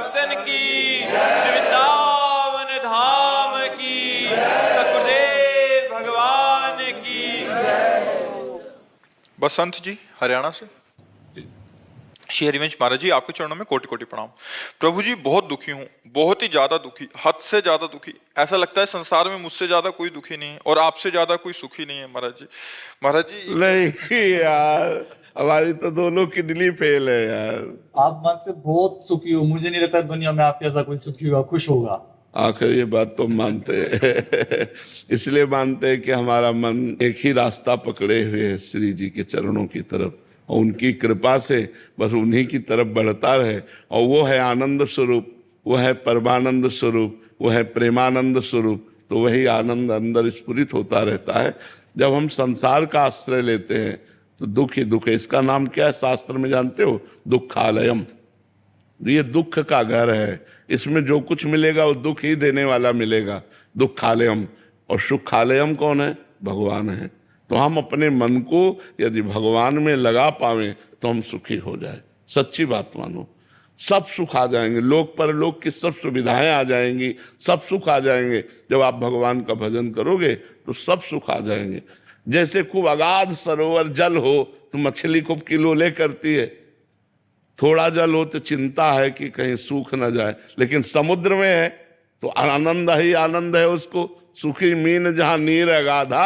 भक्तन की, श्री वृंदावन धाम की, सतगुरुदेव भगवान की। बसंत जी हरियाणा से। श्री हरिवंश महाराज जी, आपके चरणों में कोटि कोटि प्रणाम। प्रभु जी, बहुत दुखी हूँ, बहुत ही ज्यादा दुखी, हद से ज्यादा दुखी। ऐसा लगता है संसार में मुझसे ज्यादा कोई दुखी नहीं है और आपसे ज्यादा कोई सुखी नहीं है महाराज जी। महाराज जी नहीं यार, हमारी तो दोनों किडनी फेल है यार। आप मन से बहुत सुखी हो, मुझे नहीं लगता दुनिया में आपके ऐसा कोई सुखी होगा, खुश होगा। आखिर ये बात तो मानते हैं इसलिए मानते हैं कि हमारा मन एक ही रास्ता पकड़े हुए है, श्री जी के चरणों की तरफ, और उनकी कृपा से बस उन्हीं की तरफ बढ़ता रहे। और वो है आनंद स्वरूप, वो है परमानंद स्वरूप, वो है प्रेमानंद स्वरूप। तो वही आनंद अंदर स्फुरित होता रहता है। जब हम संसार का आश्रय लेते हैं तो दुख ही दुख है। इसका नाम क्या है शास्त्र में जानते हो? दुखालयम। ये दुख का घर है, इसमें जो कुछ मिलेगा वो दुख ही देने वाला मिलेगा, दुखालयम। और सुखालयम कौन है? भगवान है। तो हम अपने मन को यदि भगवान में लगा पावें तो हम सुखी हो जाए। सच्ची बात मानो, सब सुख आ जाएंगे, लोक परलोक की सब सुविधाएं आ जाएंगी, सब सुख आ जाएंगे। जब आप भगवान का भजन करोगे तो सब सुख आ जाएंगे। जैसे खूब अगाध सरोवर जल हो तो मछली खूब किलोले करती है, थोड़ा जल हो तो चिंता है कि कहीं सूख न जाए, लेकिन समुद्र में है तो आनंद ही आनंद है उसको। सुखी मीन जहां नीर अगाधा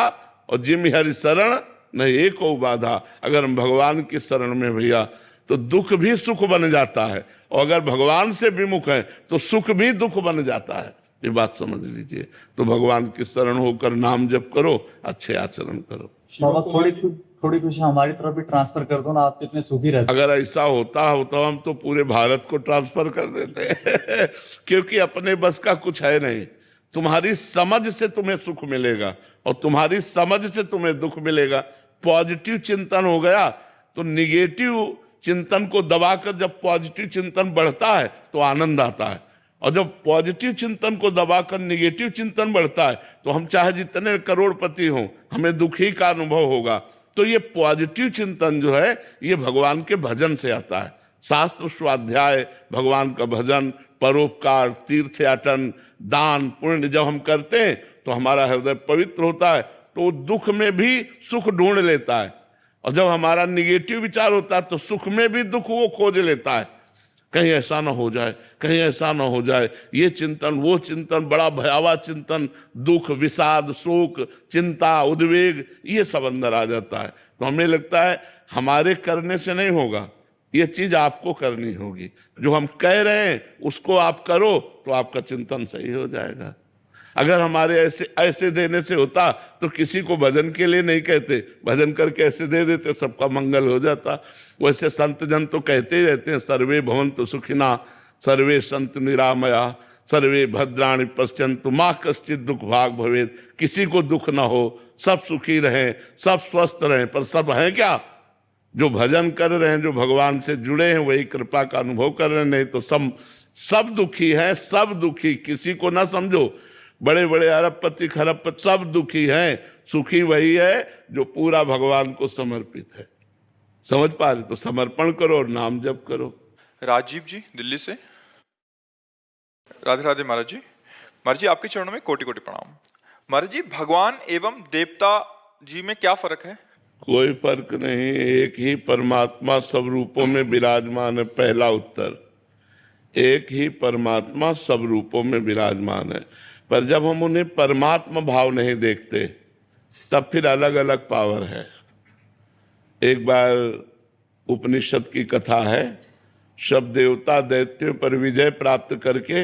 और जिम हरि शरण न एको बाधा। अगर हम भगवान की शरण में भैया तो दुख भी सुख बन जाता है, और अगर भगवान से विमुख है तो सुख भी दुख बन जाता है। ये बात समझ लीजिए। तो भगवान की शरण होकर नाम जप करो, अच्छे आचरण करो। बाबा थोड़ी खुशी हमारी तरफ भी ट्रांसफर कर दो ना, आप तो इतने सुखी रहते। अगर ऐसा होता हो तो हम तो पूरे भारत को ट्रांसफर कर देते क्योंकि अपने बस का कुछ है नहीं। तुम्हारी समझ से तुम्हें सुख मिलेगा और तुम्हारी समझ से तुम्हें दुख मिलेगा। पॉजिटिव चिंतन हो गया तो निगेटिव चिंतन को दबाकर जब पॉजिटिव चिंतन बढ़ता है तो आनंद आता है, और जब पॉजिटिव चिंतन को दबाकर निगेटिव चिंतन बढ़ता है तो हम चाहे जितने करोड़पति हों, हमें दुखी का अनुभव होगा। तो ये पॉजिटिव चिंतन जो है ये भगवान के भजन से आता है। शास्त्र स्वाध्याय, भगवान का भजन, परोपकार, तीर्थयाटन, दान पुण्य जब हम करते हैं तो हमारा हृदय पवित्र होता है, तो दुख में भी सुख ढूंढ लेता है। और जब हमारा निगेटिव विचार होता है तो सुख में भी दुख वो खोज लेता है। कहीं ऐसा ना हो जाए, कहीं ऐसा ना हो जाए, ये चिंतन वो चिंतन, बड़ा भयावह चिंतन, दुख, विषाद, शोक, चिंता, उद्वेग, ये सब अंदर आ जाता है। तो हमें लगता है हमारे करने से नहीं होगा, ये चीज आपको करनी होगी। जो हम कह रहे हैं उसको आप करो तो आपका चिंतन सही हो जाएगा। अगर हमारे ऐसे देने से होता तो किसी को भजन के लिए नहीं कहते, भजन करके ऐसे दे देते, सबका मंगल हो जाता। वैसे संत जन तो कहते ही रहते हैं, सर्वे भवन्तु सुखिना, सर्वे सन्तु निरामया, सर्वे भद्राणि पश्यन्तु माँ कश्चित् दुख भाग भवेत्। किसी को दुख ना हो, सब सुखी रहें, सब स्वस्थ रहें। पर सब हैं क्या? जो भजन कर रहे हैं, जो भगवान से जुड़े हैं, वही कृपा का अनुभव कर रहे हैं। नहीं तो सब दुखी हैं, सब दुखी। किसी को ना समझो, बड़े बड़े अरबपति खरबपति सब दुखी हैं, सुखी वही है जो पूरा भगवान को समर्पित है। समझ पा रहे? तो समर्पण करो और नाम जप करो। राजीव जी दिल्ली से। राधे राधे महाराज जी। महाराज जी, आपके चरणों में कोटि कोटि प्रणाम। महाराज जी, भगवान एवं देवता जी में क्या फर्क है? कोई फर्क नहीं, एक ही परमात्मा सब रूपों में विराजमान है। पहला उत्तर, एक ही परमात्मा सब रूपों में विराजमान है। पर जब हम उन्हें परमात्मा भाव नहीं देखते तब फिर अलग अलग पावर है। एक बार उपनिषद की कथा है, सब देवता दैत्यों पर विजय प्राप्त करके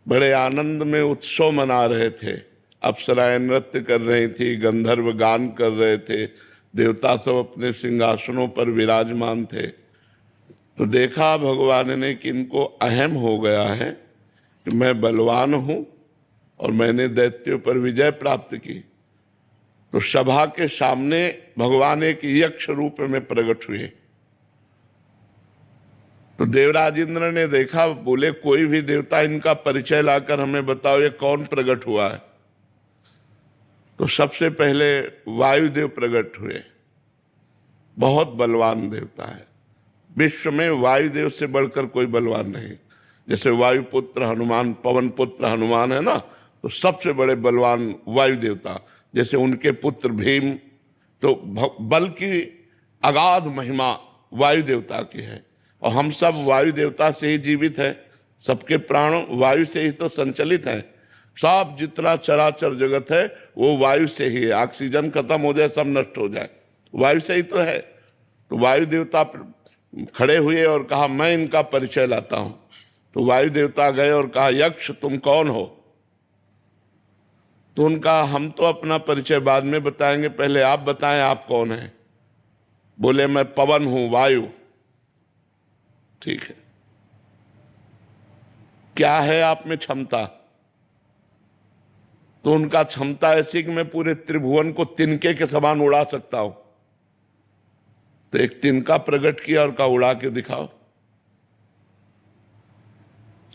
बड़े आनंद में उत्सव मना रहे थे। अप्सराएं नृत्य कर रही थी, गंधर्व गान कर रहे थे, देवता सब अपने सिंहासनों पर विराजमान थे। तो देखा भगवान ने कि इनको अहम हो गया है कि मैं बलवान हूं और मैंने दैत्यों पर विजय प्राप्त की। तो सभा के सामने भगवान एक यक्ष रूप में प्रकट हुए। तो देवराज इंद्र ने देखा, बोले कोई भी देवता इनका परिचय लाकर हमें बताओ, ये कौन प्रकट हुआ है। तो सबसे पहले वायुदेव प्रकट हुए। बहुत बलवान देवता है, विश्व में वायुदेव से बढ़कर कोई बलवान नहीं। जैसे वायुपुत्र हनुमान, पवन पुत्र हनुमान है ना, तो सबसे बड़े बलवान वायु देवता। जैसे उनके पुत्र भीम, तो बल की अगाध महिमा वायु देवता की है। और हम सब वायु देवता से ही जीवित हैं, सबके प्राण वायु से ही तो संचलित हैं। सब जितना चराचर जगत है वो वायु से ही है। ऑक्सीजन खत्म हो जाए, सब नष्ट हो जाए, वायु से ही तो है। तो वायु देवता खड़े हुए और कहा मैं इनका परिचय लाता हूं। तो वायु देवता गए और कहा यक्ष तुम कौन हो? तो उनका हम तो अपना परिचय बाद में बताएंगे, पहले आप बताएं आप कौन हैं। बोले मैं पवन हूं, वायु। ठीक है, क्या है आप में क्षमता? तो उनका क्षमता ऐसी कि मैं पूरे त्रिभुवन को तिनके के समान उड़ा सकता हूं। तो एक तिनका प्रकट किया और कहा उड़ा के दिखाओ।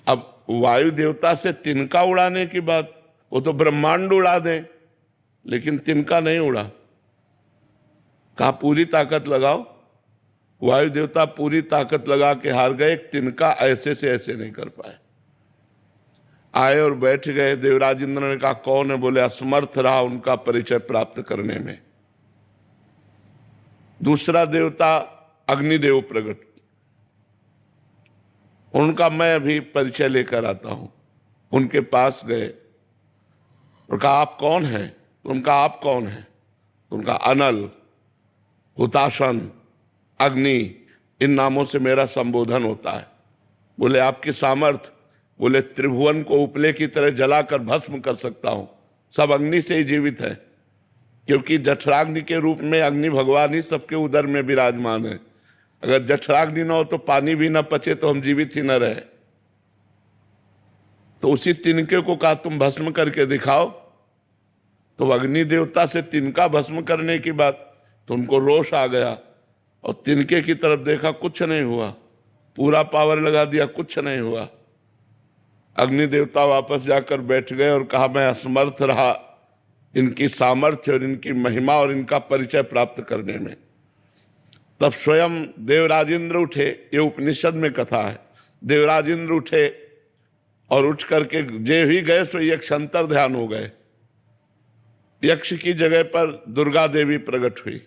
अब वायु देवता से तिनका उड़ाने की बात, वो तो ब्रह्मांड उड़ा दे, लेकिन तिनका नहीं उड़ा। कहा पूरी ताकत लगाओ। वायु देवता पूरी ताकत लगा के हार गए, तिनका ऐसे से ऐसे नहीं कर पाए। आए और बैठ गए। देवराज इंद्र ने कहा कौन है? बोले असमर्थ रहा उनका परिचय प्राप्त करने में। दूसरा देवता अग्निदेव प्रकट, उनका मैं अभी परिचय लेकर आता हूं। उनके पास गए और कहा आप कौन हैं? तो उनका आप कौन हैं? तो उनका अनल, हुताशन, अग्नि, इन नामों से मेरा संबोधन होता है। बोले आपकी सामर्थ्य? बोले त्रिभुवन को उपले की तरह जलाकर भस्म कर सकता हूं। सब अग्नि से ही जीवित है, क्योंकि जठराग्नि के रूप में अग्नि भगवान ही सबके उदर में विराजमान है। अगर जठराग्नि न हो तो पानी भी न पचे तो हम जीवित ही न रहे। तो उसी तिनके को कहा तुम भस्म करके दिखाओ। तो अग्नि देवता से तिनका भस्म करने की बात, तो उनको रोष आ गया और तिनके की तरफ देखा, कुछ नहीं हुआ। पूरा पावर लगा दिया, कुछ नहीं हुआ। अग्नि देवता वापस जाकर बैठ गए और कहा मैं असमर्थ रहा इनकी सामर्थ्य और इनकी महिमा और इनका परिचय प्राप्त करने में। तब स्वयं देवराजेंद्र उठे, ये उपनिषद में कथा है। देवराजेंद्र उठे और उठ करके जे ही गए सो यक्ष अंतर ध्यान हो गए। यक्ष की जगह पर दुर्गा देवी प्रकट हुई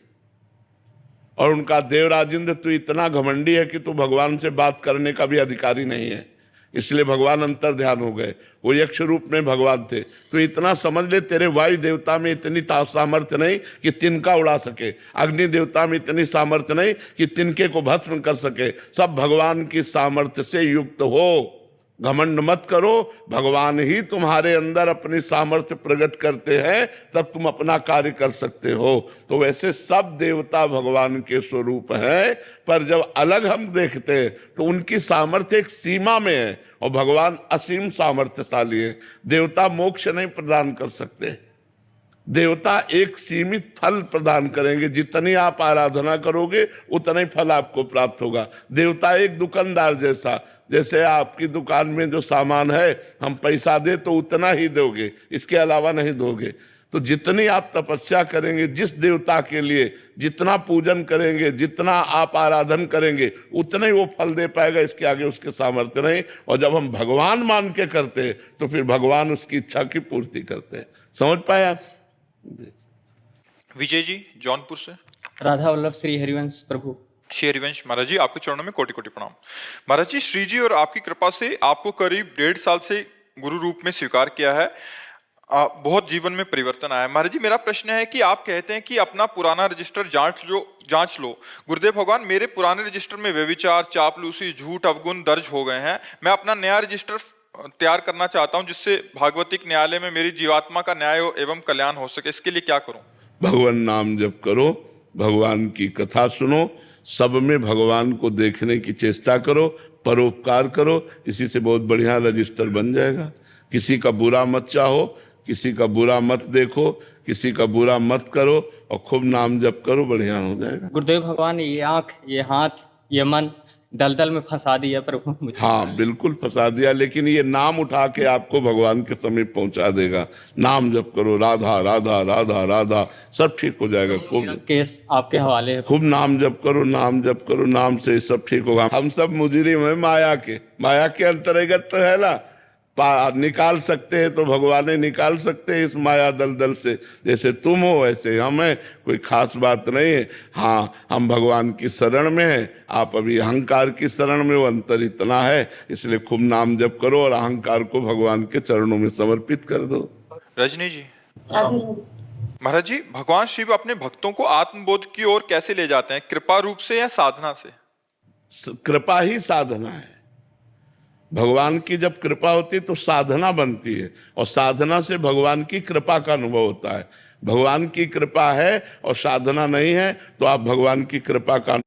और उनका देवराजेंद्र तू इतना घमंडी है कि तू भगवान से बात करने का भी अधिकारी नहीं है, इसलिए भगवान अंतर ध्यान हो गए। वो यक्ष रूप में भगवान थे। तो इतना समझ ले तेरे वायु देवता में इतनी सामर्थ्य नहीं कि तिनका उड़ा सके, अग्नि देवता में इतनी सामर्थ्य नहीं कि तिनके को भस्म कर सके। सब भगवान की सामर्थ्य से युक्त हो। घमंड मत करो, भगवान ही तुम्हारे अंदर अपनी सामर्थ्य प्रकट करते हैं, तब तुम अपना कार्य कर सकते हो। तो वैसे सब देवता भगवान के स्वरूप हैं, पर जब अलग हम देखते हैं तो उनकी सामर्थ्य एक सीमा में है और भगवान असीम सामर्थ्यशाली है। देवता मोक्ष नहीं प्रदान कर सकते, देवता एक सीमित फल प्रदान करेंगे। जितनी आप आराधना करोगे उतना ही फल आपको प्राप्त होगा। देवता एक दुकानदार जैसे आपकी दुकान में जो सामान है हम पैसा दे तो उतना ही दोगे, इसके अलावा नहीं दोगे। तो जितनी आप तपस्या करेंगे, जिस देवता के लिए जितना पूजन करेंगे, जितना आप आराधन करेंगे, उतना ही वो फल दे पाएगा, इसके आगे उसके सामर्थ्य नहीं। और जब हम भगवान मान के करते हैं तो फिर भगवान उसकी इच्छा की पूर्ति करते हैं। समझ पाए आप? विजय जी जौनपुर से। राधा वल्लभ श्री हरिवंश प्रभु। श्री हरिवंश महाराज जी, आपके चरणों में कोटि कोटि प्रणाम। महाराज जी, श्री जी और आपकी कृपा से आपको करीब 1.5 साल से गुरु रूप में स्वीकार किया है। बहुत जीवन में परिवर्तन आया। महाराज जी, मेरा प्रश्न है कि आप कहते हैं कि अपना पुराना रजिस्टर जांच लो। गुरुदेव भगवान, मेरे पुराने रजिस्टर में व्यभिचार, चापलूसी, झूठ, अवगुण दर्ज हो गए हैं। मैं अपना नया रजिस्टर तैयार करना चाहता हूं, जिससे भागवतिक न्यायालय में मेरी जीवात्मा का न्याय एवं कल्याण हो सके। इसके लिए क्या करूं? भगवान नाम जप करो, भगवान की कथा सुनो, सब में भगवान को देखने की चेष्टा करो, परोपकार करो। इसी से बहुत बढ़िया रजिस्टर बन जाएगा। किसी का बुरा मत चाहो, किसी का बुरा मत देखो, किसी का बुरा मत करो और खूब नाम जप करो, बढ़िया हो जाएगा। गुरुदेव भगवान, ये आँख, ये हाथ, ये मन, दलदल में फंसा दिया प्रभु मुझे। हाँ बिल्कुल फंसा दिया, लेकिन ये नाम उठा के आपको भगवान के समीप पहुंचा देगा। नाम जप करो, राधा राधा राधा राधा, सब ठीक हो जाएगा। मेरा खूब केस आपके हवाले है। खूब नाम जप करो, नाम जप करो, नाम से सब ठीक होगा। हम सब मुजरिम है माया के अंतर्गत तो है ना। निकाल सकते हैं तो भगवान ने निकाल सकते हैं इस माया दलदल से। जैसे तुम हो वैसे हम हैं, कोई खास बात नहीं है। हाँ, हम भगवान की शरण में हैं, आप अभी अहंकार की शरण में हो, अंतर इतना है। इसलिए खूब नाम जप करो और अहंकार को भगवान के चरणों में समर्पित कर दो। रजनी जी, महाराज जी, भगवान शिव अपने भक्तों को आत्मबोध की ओर कैसे ले जाते हैं, कृपा रूप से या साधना से? कृपा ही साधना है। भगवान की जब कृपा होती है तो साधना बनती है, और साधना से भगवान की कृपा का अनुभव होता है। भगवान की कृपा है और साधना नहीं है तो आप भगवान की कृपा का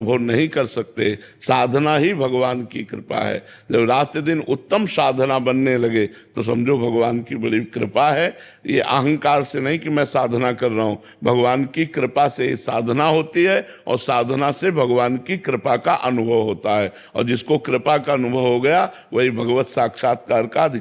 वो नहीं कर सकते। साधना ही भगवान की कृपा है। जब रात दिन उत्तम साधना बनने लगे तो समझो भगवान की बड़ी कृपा है। ये अहंकार से नहीं कि मैं साधना कर रहा हूं, भगवान की कृपा से साधना होती है, और साधना से भगवान की कृपा का अनुभव होता है। और जिसको कृपा का अनुभव हो गया वही भगवत साक्षात्कार का अधिकार